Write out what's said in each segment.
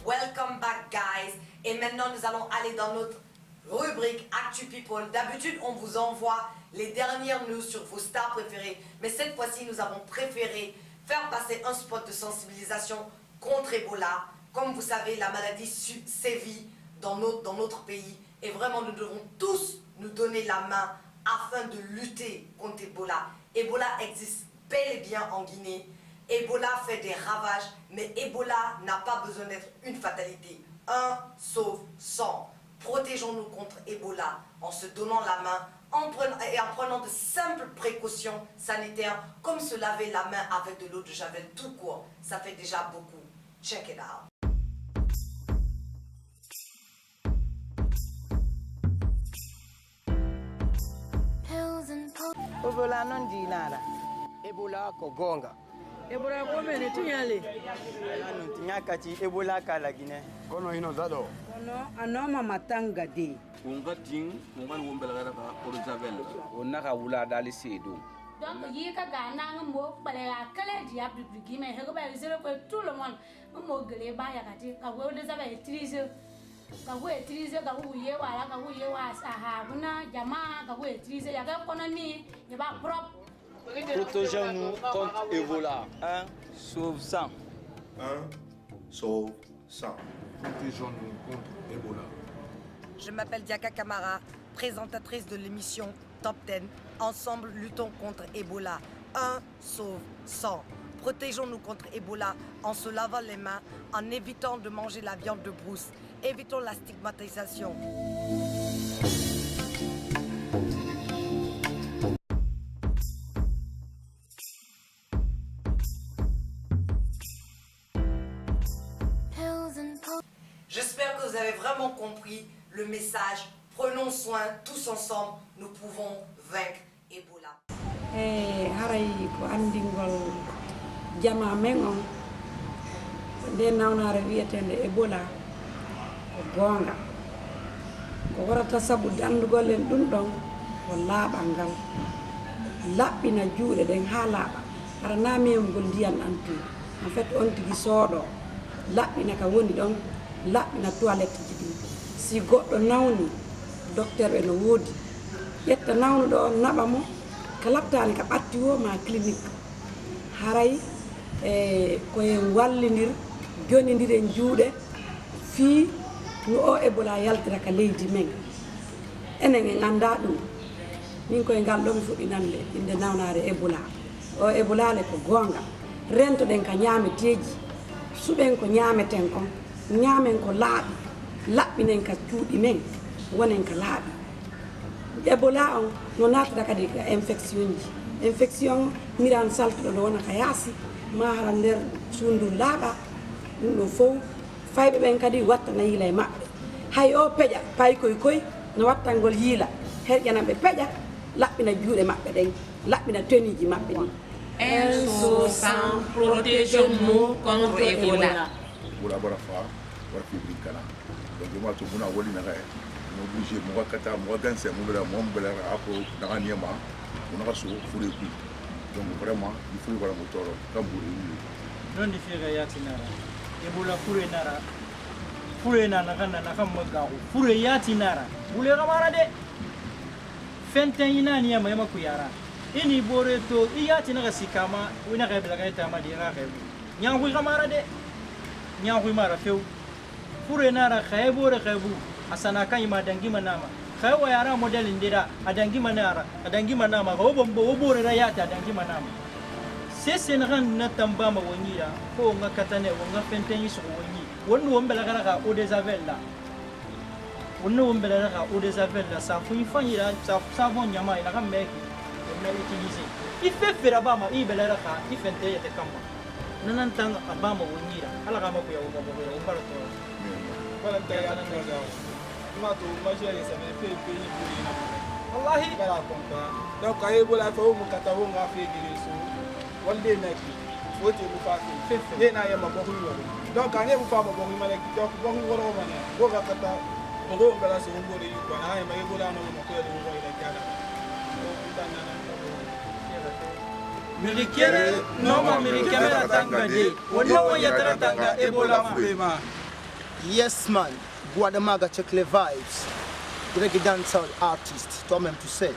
Welcome back, guys. Et maintenant, nous allons aller dans notre rubrique Actu People. D'habitude, on vous envoie les dernières news sur vos stars préférées. Mais cette fois-ci, nous avons préféré faire passer un spot de sensibilisation contre Ebola. Comme vous savez, la maladie sévit dans notre pays. Et vraiment, nous devons tous nous donner la main afin de lutter contre Ebola. Ebola existe bel et bien en Guinée. Ebola fait des ravages, mais Ebola n'a pas besoin d'être une fatalité. Un sauve 100. Protégeons-nous contre Ebola en se donnant la main en prenant de simples précautions sanitaires, comme se laver la main avec de l'eau de Javel tout court. Ça fait déjà beaucoup. Check it out. Ebola non di nada. Ebola ko gonga. Ebola ko mene tunyale. Anu tinyakati Ebola kala Guinée. Kono ino zado. Kono anoma matanga de. Unga ting, unga wombela gara ka Orzavel. Onna ka wula dali sedo. Donc yi ka gana ngo balega kale dia bibligi me hego ba zero ko tout le monde mo gele ba ya kati ka wo de zabe utiliser ka wo utiliser ka wo ye wala ka wo ye wa saha kuna jamaa ka wo utiliser ya ka kono ni ye ba propre. Protégeons-nous contre Ebola. 1 sauve 100. 1 sauve 100. Protégeons-nous contre Ebola. Je m'appelle Diaka Kamara, présentatrice de l'émission Top 10. Ensemble, luttons contre Ebola. 1 sauve 100. Protégeons-nous contre Ebola en se lavant les mains, en évitant de manger la viande de brousse. Évitons la stigmatisation. J'espère que vous avez vraiment compris le message. Prenons soin tous ensemble, nous pouvons vaincre Ebola. Haray ko andingol jama mengon de nawnare wietende Ebola ko gonga ko warata sabu dandugol en dum don ko laabangal labbina juude den ha laaba ara namiyam gol diyan antu en fait on tigi soodo labbina ka woni don labbina toilette ji si goddo nawni docteur be no wodi yetta nawnudo on naba mo ka labtani ka batti wo ma clinique haray ko en wallindir jonidire juude fi no o Ebola yaltira ka leydi men enen en anda dum min koy ngal do mi fudi nande inde nawnare Ebola o Ebola le ko gonga rento den ka nyaameteji suben ko nyaameten kon nyaamen ko laabi labbinen ka cuudi men wonen ka laabi Ebola on no natata kadi ka infection miran saltudo do wona ka yaasi ma hara nder sundu laaba dum do fof faybe ben kadi watta na yila e mabbe hay o peja pay koy no wattangol yila herjana be peja labbina juude mabbe den labbina teniji mabbe ni Sans protégeons-nous contre Ebola. Ebola bara fa bara fi bikana. Donc moi tout mona woli na ga no obligé mo kata mo ganse mo bela mo bela ako na niema mo na so fure ku. Donc vraiment il faut voir mo toro kamburi ni. Non di fere yatinara. Ebola fure nana kana na kam magawo. Fure yatinara. Bule kamara de. Fenten ina niema yama ku yara. Ini boreto iyati na sikama wina ga bela ga tama di ra ga nyangu kamara de nyangu mara feu fure nara khaybore khaybu asana kan ma dangi manama khaywa yara model ndira adangi manama go bombo bore ra yata dangi manama sesen ran na tamba ma wonyira ko nga katane wonga fenten yiso wonyi wonno wombela gara ga odezavella wonno wombela ga odezavella sa fu ifanyira sa von nyama ina kan meki utiliser il fait faire abama ibelera ka ifente yete kama nanan tang abama wonyira ala kama ku ya umbarato wala tayana ngaga mato majere sa me fait pays pour ina wallahi bala kompa donc ay bola fa mu kata wo nga fe giriso walde naki wote mu fa fe na ya mabo huwa donc ane mu fa mabo huwa malaki donc bo hu woro mane bo ga kata ngo ngala so ngore yu kwa ay ma bola no mo ko ya ngo ila kana Mirikere noma mirikere tanga de wona wo yatara tanga Ebola mapema Yes, man. Guadamaga, check les vibes. Reggae dancehall artist, toi-même tu sais.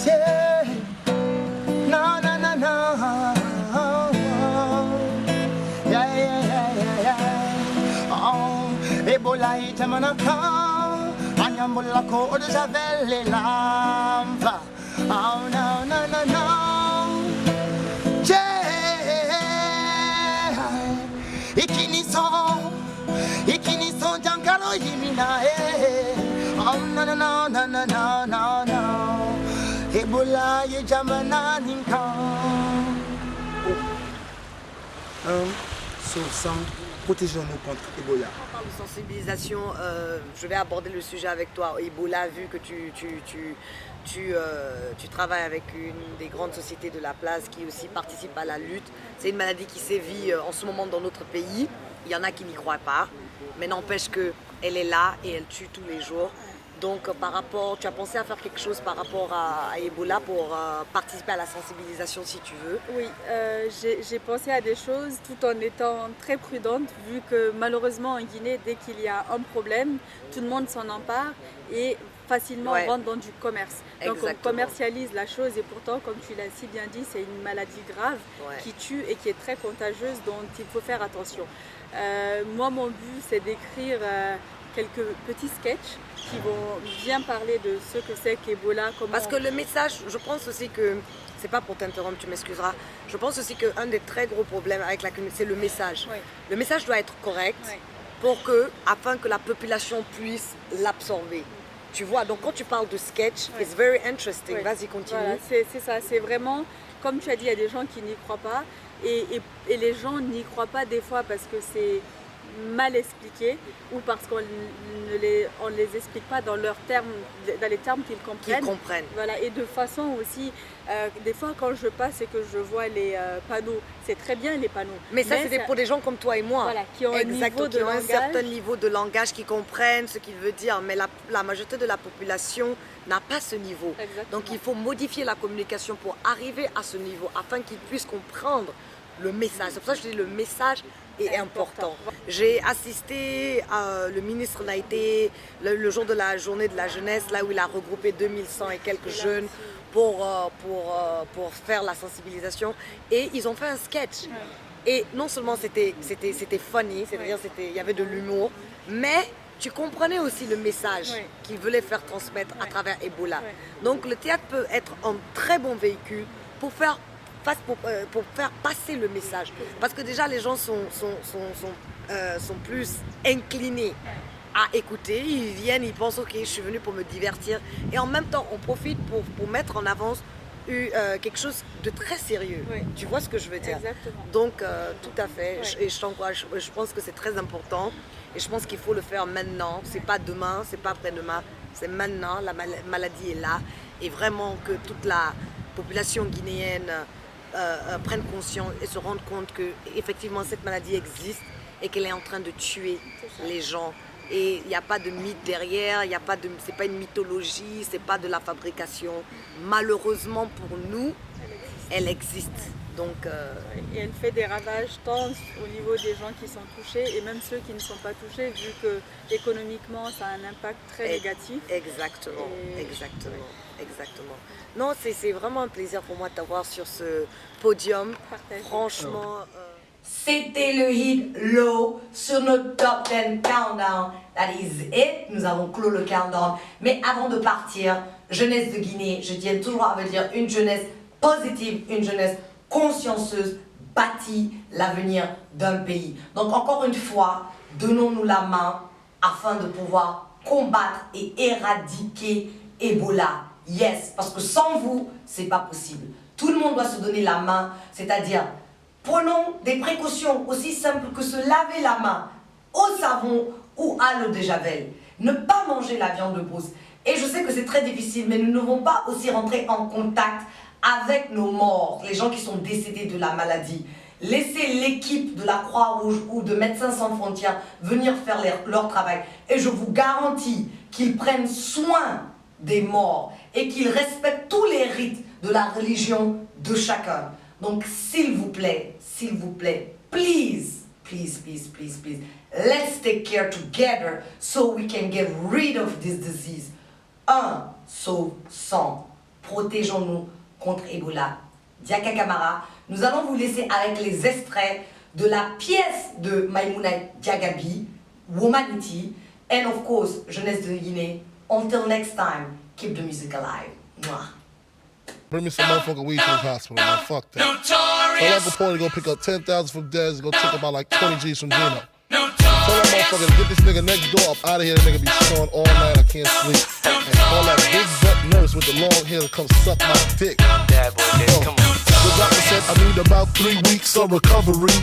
Yeah. No, no, no, no. Yeah, yeah, yeah, yeah, yeah. Oh, Ebola ite manaka. Anyambola ko de javel les lamba. Oh, no, no, no, no. Ikiniso jangalo yimina oh no no no no no no no no Ebola ye jamana ninka Sauve-sang, protégeons-nous contre Ebola. On parle de sensibilisation, je vais aborder le sujet avec toi. Ebola, vu que tu travailles avec une des grandes sociétés de la place qui aussi participe à la lutte. C'est une maladie qui sévit en ce moment dans notre pays. Il y en a qui n'y croient pas, mais n'empêche qu'elle est là et elle tue tous les jours. Donc tu as pensé à faire quelque chose par rapport à Ebola pour participer à la sensibilisation si tu veux? Oui, j'ai pensé à des choses tout en étant très prudente vu que malheureusement en Guinée, dès qu'il y a un problème, tout le monde s'en empare et facilement on rentre dans du commerce. Donc on commercialise la chose et pourtant, comme tu l'as si bien dit, c'est une maladie grave qui tue et qui est très contagieuse dont il faut faire attention. Moi, mon but, c'est d'écrire quelques petits sketchs qui vont bien parler de ce que c'est qu'Ebola. Parce que le message, je pense aussi que, c'est pas pour t'interrompre, tu m'excuseras, je pense aussi qu'un des très gros problèmes avec la communauté, c'est le message. Le message doit être correct afin que la population puisse l'absorber. Tu vois, donc quand tu parles de sketch, it's very interesting. Vas-y, continue. Voilà, c'est ça, c'est vraiment, comme tu as dit, il y a des gens qui n'y croient pas et les gens n'y croient pas des fois parce que c'est mal expliqué ou parce qu'on ne les explique pas dans leurs termes, dans les termes qu'ils comprennent. Voilà, et de façon aussi, des fois quand je passe et que je vois les panneaux, c'est très bien les panneaux. Mais ça c'est pour des gens comme toi et moi, voilà, qui ont un certain niveau de langage, qui comprennent ce qu'il veut dire, mais la majorité de la population n'a pas ce niveau. Donc il faut modifier la communication pour arriver à ce niveau, afin qu'ils puissent comprendre le message. C'est pour ça que je dis le message est important. J'ai assisté, le ministre n'a été le jour de la journée de la jeunesse, là où il a regroupé 2100 et quelques jeunes pour faire la sensibilisation. Et ils ont fait un sketch. Et non seulement c'était funny, c'est-à-dire il y avait de l'humour, mais tu comprenais aussi le message qu'ils voulaient faire transmettre à travers Ebola. Donc le théâtre peut être un très bon véhicule pour faire passer le message. Parce que déjà les gens sont plus inclinés à écouter. Ils viennent, ils pensent ok, je suis venu pour me divertir. Et en même temps, on profite pour mettre en avance quelque chose de très sérieux. Tu vois ce que je veux dire? Exactement. Donc tout à fait. Et je t'encourage. Je pense que c'est très important. Et je pense qu'il faut le faire maintenant. C'est pas demain, c'est pas après-demain. C'est maintenant. La maladie est là. Et vraiment que toute la population guinéenne prennent conscience et se rendent compte que effectivement cette maladie existe et qu'elle est en train de tuer les gens. Et il n'y a pas de mythe derrière, c'est pas une mythologie, c'est pas de la fabrication. Malheureusement pour nous, elle existe. Donc, et elle fait des ravages tant au niveau des gens qui sont touchés et même ceux qui ne sont pas touchés, vu que économiquement ça a un impact très négatif. Exactement, exactement. Non, c'est vraiment un plaisir pour moi de t'avoir sur ce podium. Franchement. C'était le hit Low sur notre Top 10 Countdown. That is it. Nous avons clos le countdown. Mais avant de partir, jeunesse de Guinée, je tiens toujours à me dire une jeunesse positive, une jeunesse consciencieuse, bâtit l'avenir d'un pays. Donc encore une fois, donnons-nous la main afin de pouvoir combattre et éradiquer Ebola. Yes, parce que sans vous, c'est pas possible. Tout le monde doit se donner la main, c'est-à-dire prenons des précautions aussi simples que se laver la main au savon ou à l'eau de javel. Ne pas manger la viande de brousse. Et je sais que c'est très difficile, mais nous ne devons pas aussi rentrer en contact avec nos morts, les gens qui sont décédés de la maladie. Laissez l'équipe de la Croix-Rouge ou de Médecins sans frontières venir faire leur travail. Et je vous garantis qu'ils prennent soin des morts et qu'ils respectent tous les rites de la religion de chacun. Donc s'il vous plaît, please, let's take care together so we can get rid of this disease. 1. Sauve 100. Protégeons-nous contre Ebola. Diaka Kamara, nous allons vous laisser avec les extraits de la pièce de Maïmouna Diagabi, Womanity, and of course, Jeunesse de Guinée. Until next time, keep the music alive. Mwah. Bring me some motherfucking weed to this hospital, man. Fuck that. Tell Uncle Paul to go pick up 10,000 from Dez and go take about like 20 G's from Gino. Tell that motherfucker to get this nigga next door up out of here. That nigga be snoring all night. I can't sleep. And call that big butt nurse with the long hair to come suck my dick. Dad, boy, come on. The doctor said I need about 3 weeks of recovery.